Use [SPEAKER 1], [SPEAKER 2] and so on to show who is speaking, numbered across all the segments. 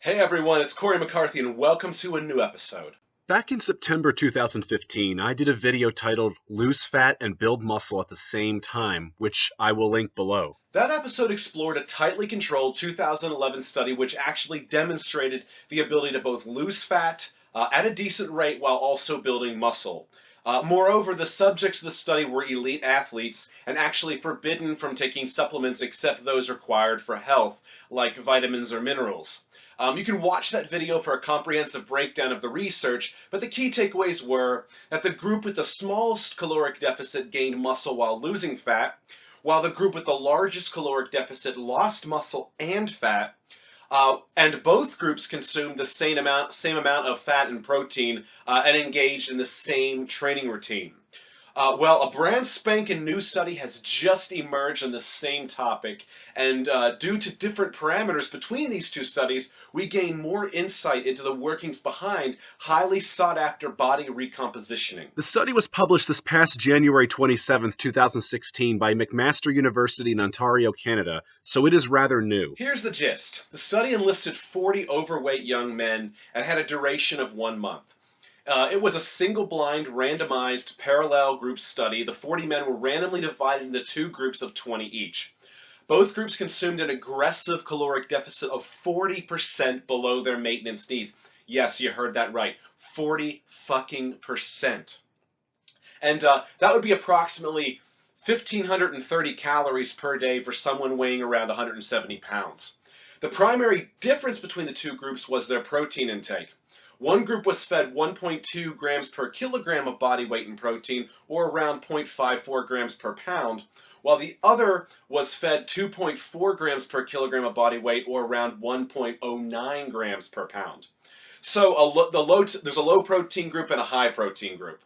[SPEAKER 1] Hey everyone, it's Cory McCarthy and welcome to a new episode.
[SPEAKER 2] Back in September 2015, I did a video titled Lose Fat and Build Muscle at the Same Time, which I will link below.
[SPEAKER 1] That episode explored a tightly controlled 2011 study which actually demonstrated the ability to both lose fat at a decent rate while also building muscle. Moreover, the subjects of the study were elite athletes and actually forbidden from taking supplements except those required for health, like vitamins or minerals. You can watch that video for a comprehensive breakdown of the research, but the key takeaways were that the group with the smallest caloric deficit gained muscle while losing fat, while the group with the largest caloric deficit lost muscle and fat, and both groups consumed the same amount of fat and protein and engaged in the same training routine. Well, a brand spanking new study has just emerged on the same topic, and due to different parameters between these two studies, we gain more insight into the workings behind highly sought-after body recompositioning.
[SPEAKER 2] The study was published this past January 27, 2016 by McMaster University in Ontario, Canada, so it is rather new.
[SPEAKER 1] Here's the gist. The study enlisted 40 overweight young men and had a duration of 1 month. It was a single-blind, randomized, parallel group study. The 40 men were randomly divided into two groups of 20 each. Both groups consumed an aggressive caloric deficit of 40% below their maintenance needs. Yes, you heard that right. 40%. And that would be approximately 1,530 calories per day for someone weighing around 170 pounds. The primary difference between the two groups was their protein intake. One group was fed 1.2 grams per kilogram of body weight in protein, or around 0.54 grams per pound, while the other was fed 2.4 grams per kilogram of body weight, or around 1.09 grams per pound. So there's a low protein group and a high protein group.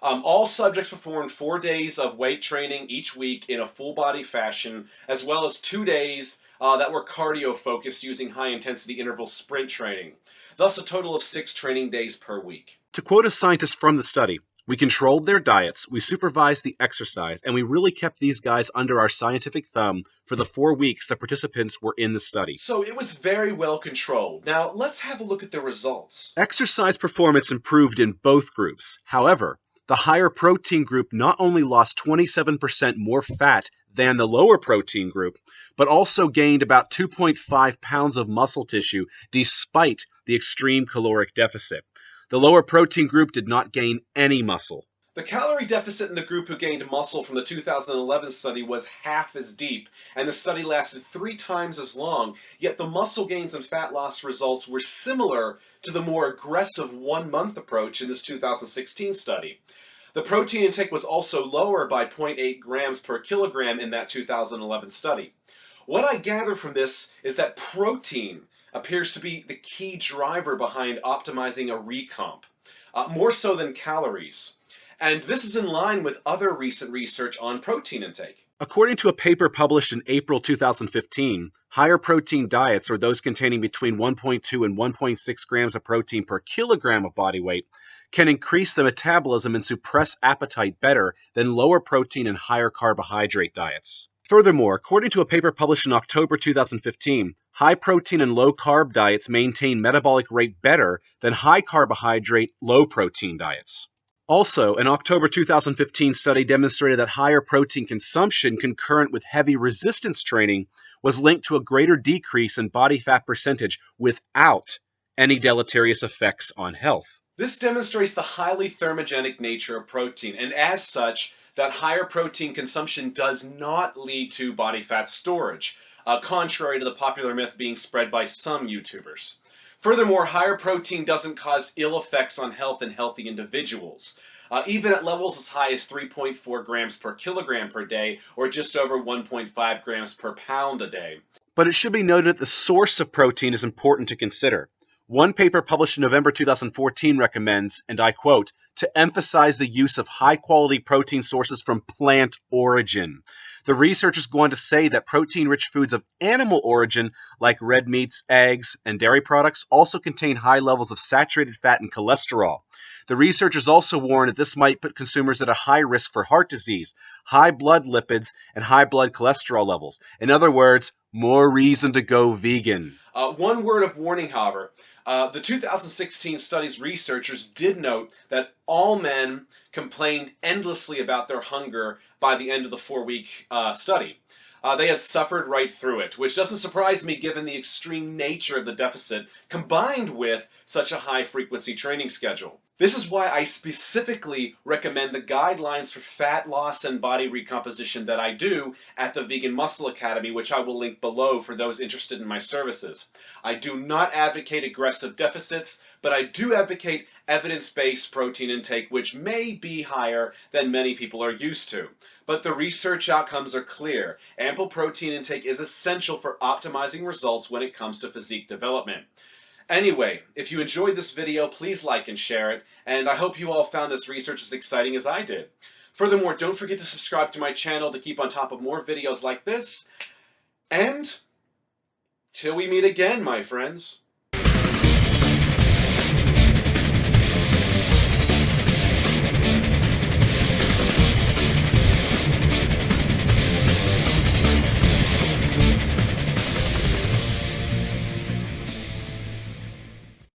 [SPEAKER 1] All subjects performed 4 days of weight training each week in a full body fashion, as well as 2 days that were cardio focused using high intensity interval sprint training. Thus a total of 6 training days per week.
[SPEAKER 2] To quote a scientist from the study, we controlled their diets, we supervised the exercise, and we really kept these guys under our scientific thumb for the 4 weeks the participants were in the study.
[SPEAKER 1] So it was very well controlled. Now let's have a look at the results.
[SPEAKER 2] Exercise performance improved in both groups. However, the higher protein group not only lost 27% more fat than the lower protein group, but also gained about 2.5 pounds of muscle tissue despite the extreme caloric deficit. The lower protein group did not gain any muscle.
[SPEAKER 1] The calorie deficit in the group who gained muscle from the 2011 study was half as deep, and the study lasted 3 times as long, yet the muscle gains and fat loss results were similar to the more aggressive 1-month approach in this 2016 study. The protein intake was also lower by 0.8 grams per kilogram in that 2011 study. What I gather from this is that protein appears to be the key driver behind optimizing a recomp, more so than calories. And this is in line with other recent research on protein intake.
[SPEAKER 2] According to a paper published in April 2015, higher protein diets, or those containing between 1.2 and 1.6 grams of protein per kilogram of body weight, can increase the metabolism and suppress appetite better than lower protein and higher carbohydrate diets. Furthermore, according to a paper published in October 2015, high protein and low carb diets maintain metabolic rate better than high carbohydrate, low protein diets. Also, an October 2015 study demonstrated that higher protein consumption concurrent with heavy resistance training was linked to a greater decrease in body fat percentage without any deleterious effects on health.
[SPEAKER 1] This demonstrates the highly thermogenic nature of protein, and as such, that higher protein consumption does not lead to body fat storage, contrary to the popular myth being spread by some YouTubers. Furthermore, higher protein doesn't cause ill effects on health in healthy individuals. Even at levels as high as 3.4 grams per kilogram per day, or just over 1.5 grams per pound a day.
[SPEAKER 2] But it should be noted that the source of protein is important to consider. One paper published in November 2014 recommends, and I quote, to emphasize the use of high-quality protein sources from plant origin. The researchers go on to say that protein-rich foods of animal origin, like red meats, eggs, and dairy products, also contain high levels of saturated fat and cholesterol. The researchers also warn that this might put consumers at a high risk for heart disease, high blood lipids, and high blood cholesterol levels. In other words, more reason to go vegan.
[SPEAKER 1] One word of warning, however. The 2016 study's researchers did note that all men complained endlessly about their hunger by the end of the 4-week study. They had suffered right through it, which doesn't surprise me given the extreme nature of the deficit combined with such a high-frequency training schedule. This is why I specifically recommend the guidelines for fat loss and body recomposition that I do at the Vegan Muscle Academy, which I will link below for those interested in my services. I do not advocate aggressive deficits, but I do advocate evidence-based protein intake, which may be higher than many people are used to. But the research outcomes are clear. Ample protein intake is essential for optimizing results when it comes to physique development. Anyway, if you enjoyed this video, please like and share it, and I hope you all found this research as exciting as I did. Furthermore, don't forget to subscribe to my channel to keep on top of more videos like this, and till we meet again, my friends.